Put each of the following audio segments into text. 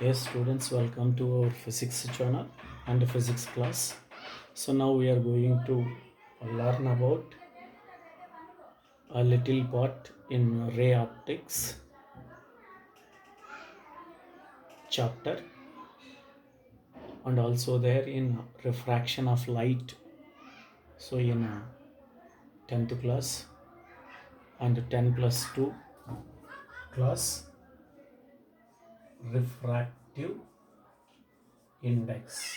Yes, students, welcome to our physics channel and physics class. So now we are going to learn about a little part in ray optics chapter, and also there in refraction of light. So in 10th class and 10 plus 2 class, refractive index.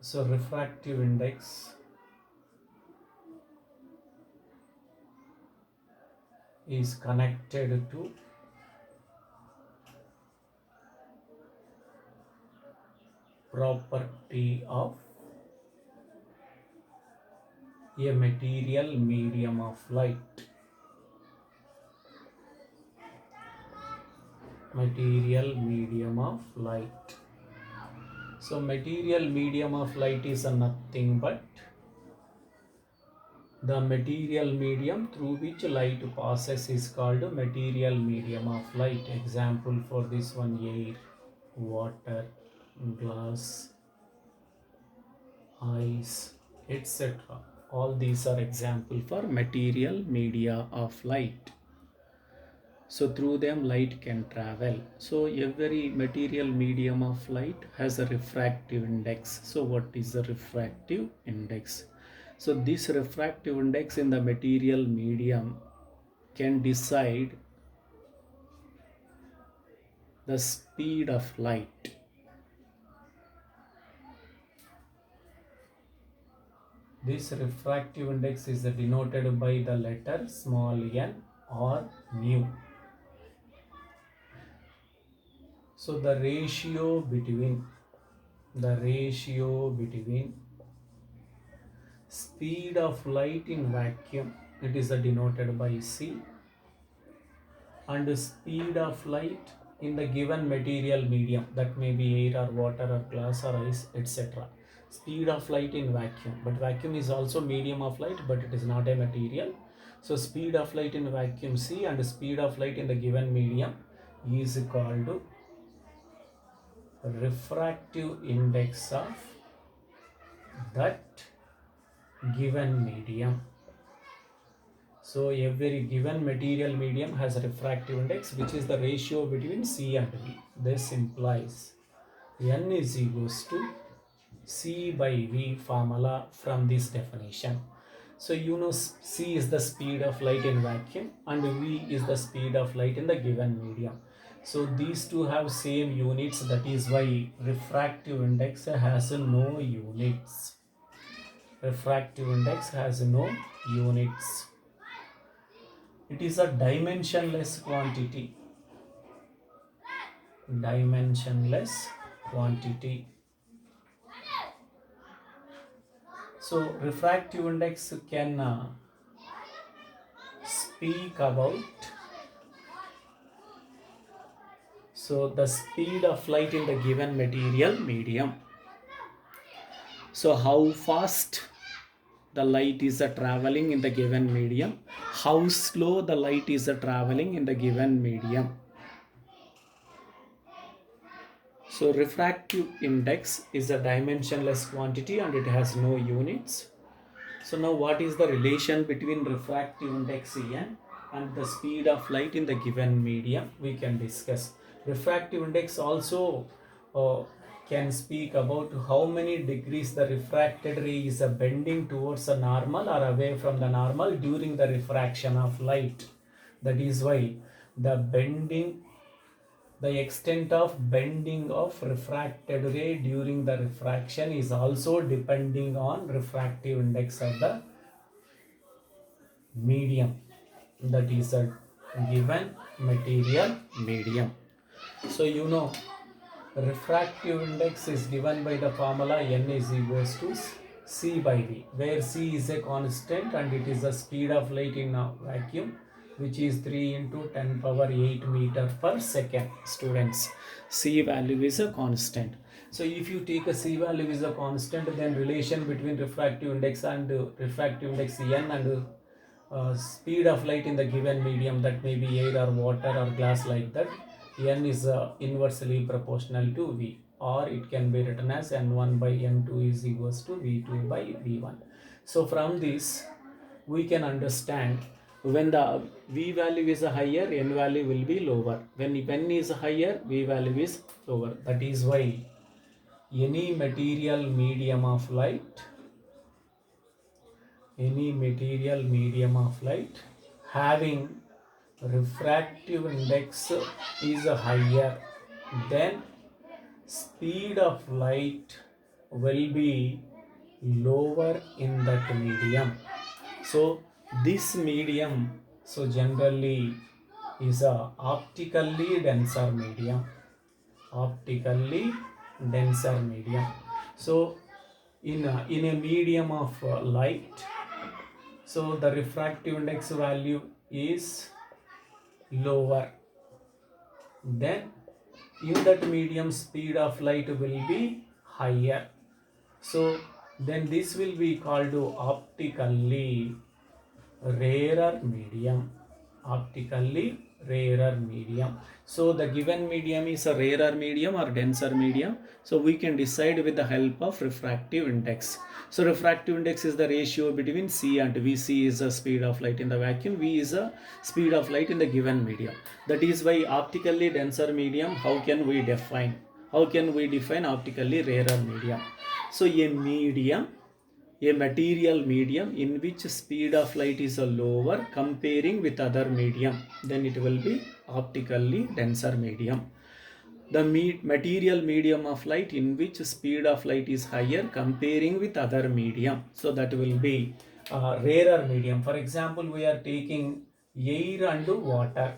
So refractive index is connected to property of a material medium of light. Material medium of light. So material medium of light is nothing but the material medium through which light passes is called material medium of light. Example for this one: air, water, glass, ice, etc. All these are example for material media of light. So through them light can travel. So every material medium of light has a refractive index. So what is the refractive index? So this refractive index in the material medium can decide the speed of light. This refractive index is denoted by the letter small n or mu. So the ratio between speed of light in vacuum, it is denoted by C, and speed of light in the given material medium, that may be air or water or glass or ice, etc. Speed of light in vacuum, but vacuum is also medium of light, but it is not a material. So speed of light in vacuum C and speed of light in the given medium is called refractive index of that given medium. So every given material medium has a refractive index, which is the ratio between C and V. This implies N is equals to C by V formula from this definition. So you know C is the speed of light in vacuum and V is the speed of light in the given medium. So these two have same units, that is why refractive index has no units. Refractive index has no units. It is a dimensionless quantity. Dimensionless quantity. So refractive index can speak about the speed of light in the given material medium. So how fast the light is traveling in the given medium, how slow the light is traveling in the given medium. So refractive index is a dimensionless quantity and it has no units. So now what is the relation between refractive index N and the speed of light in the given medium? We can discuss. Refractive index also can speak about how many degrees the refracted ray is bending towards a normal or away from the normal during the refraction of light. That is why the extent of bending of refracted ray during the refraction is also depending on refractive index of the medium, that is a given material medium. So you know refractive index is given by the formula N is equals to C by V, where C is a constant and it is the speed of light in a vacuum, which is 3 into 10 power 8 meter per second. Students, C value is a constant. So if you take a C value is a constant, then relation between refractive index and refractive index N and speed of light in the given medium, that may be air or water or glass, like that, n is inversely proportional to v, or it can be written as n1 by n2 is equals to v2 by v1. So from this we can understand, when the v value is higher, n value will be lower. When n is higher, v value is lower. That is why any material medium of light, having refractive index is higher, then speed of light will be lower in that medium. So this medium, so generally is a optically denser medium. So in a medium of light, so the refractive index value is lower, then in that medium speed of light will be higher. So then this will be called optically rarer medium. So the given medium is a rarer medium or denser medium. So we can decide with the help of refractive index. So refractive index is the ratio between C and V. C is the speed of light in the vacuum, V is the speed of light in the given medium. That is why optically denser medium, how can we define optically rarer medium? So a material medium in which speed of light is lower comparing with other medium, then it will be optically denser medium. The material medium of light in which speed of light is higher comparing with other medium, so that will be rarer medium. For example, we are taking air and water.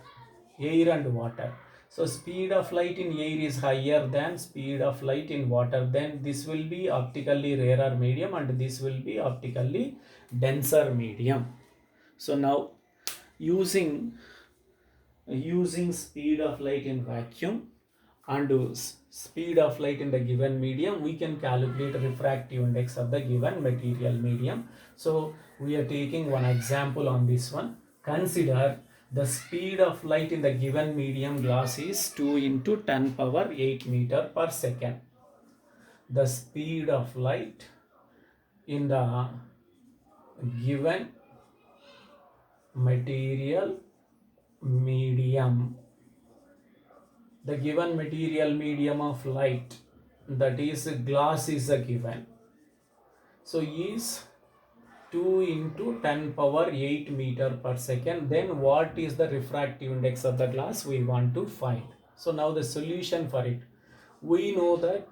So speed of light in air is higher than speed of light in water, then this will be optically rarer medium and this will be optically denser medium. So now using speed of light in vacuum and speed of light in the given medium, we can calculate refractive index of the given material medium. So we are taking one example on this one. Consider the speed of light in the given medium glass is 2 into 10 power 8 meter per second. The speed of light in the given material medium, the given material medium of light, that is glass, is a given. So is 2 into 10 power 8 meter per second. Then what is the refractive index of the glass we want to find? So now the solution for it, we know that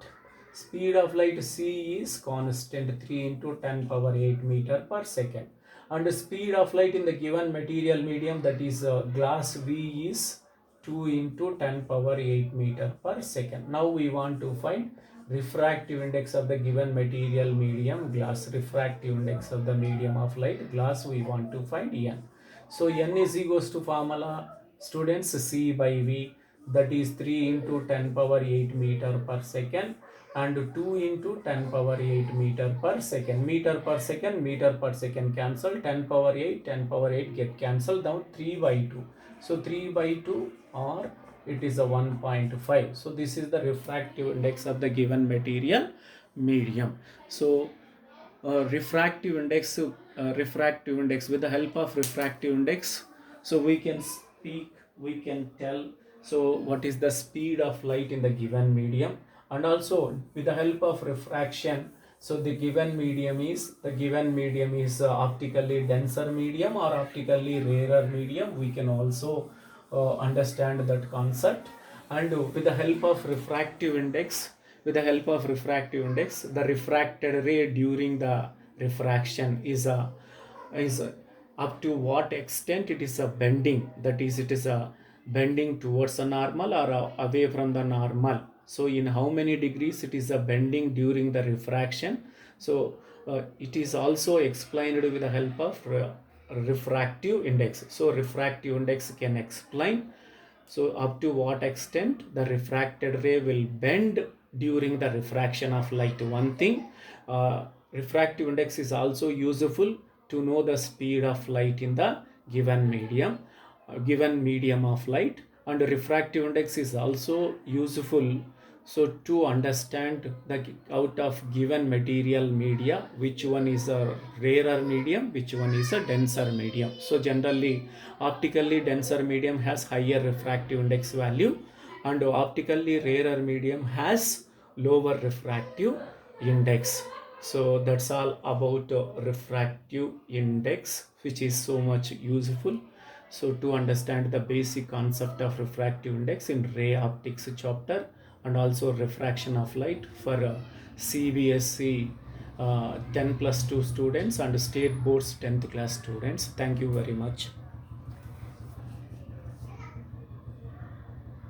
speed of light C is constant, 3 into 10 power 8 meter per second, and the speed of light in the given material medium, that is glass, V is 2 into 10 power 8 meter per second. Now we want to find refractive index of the given material medium glass. Refractive index of the medium of light glass, we want to find n. So n is equals to formula, students, C by V, that is 3 into 10 power 8 meter per second and 2 into 10 power 8 meter per second. Meter per second cancel, 10 power 8 get cancelled down, 3 by 2. So 3 by 2, or it is a 1.5. So this is the refractive index of the given material medium. So refractive index, with the help of refractive index, so we can tell, so what is the speed of light in the given medium, and also with the help of refraction, so the given medium is optically denser medium or optically rarer medium. We can also understand that concept. And with the help of refractive index, the refracted ray during the refraction is up to what extent it is a bending, that is it is a bending towards a normal or away from the normal. So in how many degrees it is a bending during the refraction. So it is also explained with the help of refractive index. So refractive index can explain, so up to what extent the refracted ray will bend during the refraction of light. One thing, refractive index is also useful to know the speed of light in the given medium of light. And refractive index is also useful so to understand the out of given material media which one is a rarer medium, which one is a denser medium. So generally optically denser medium has higher refractive index value and optically rarer medium has lower refractive index. So that's all about refractive index, which is so much useful. So to understand the basic concept of refractive index in ray optics chapter and also refraction of light for CBSE 10+2 students and state boards 10th class students. Thank you very much.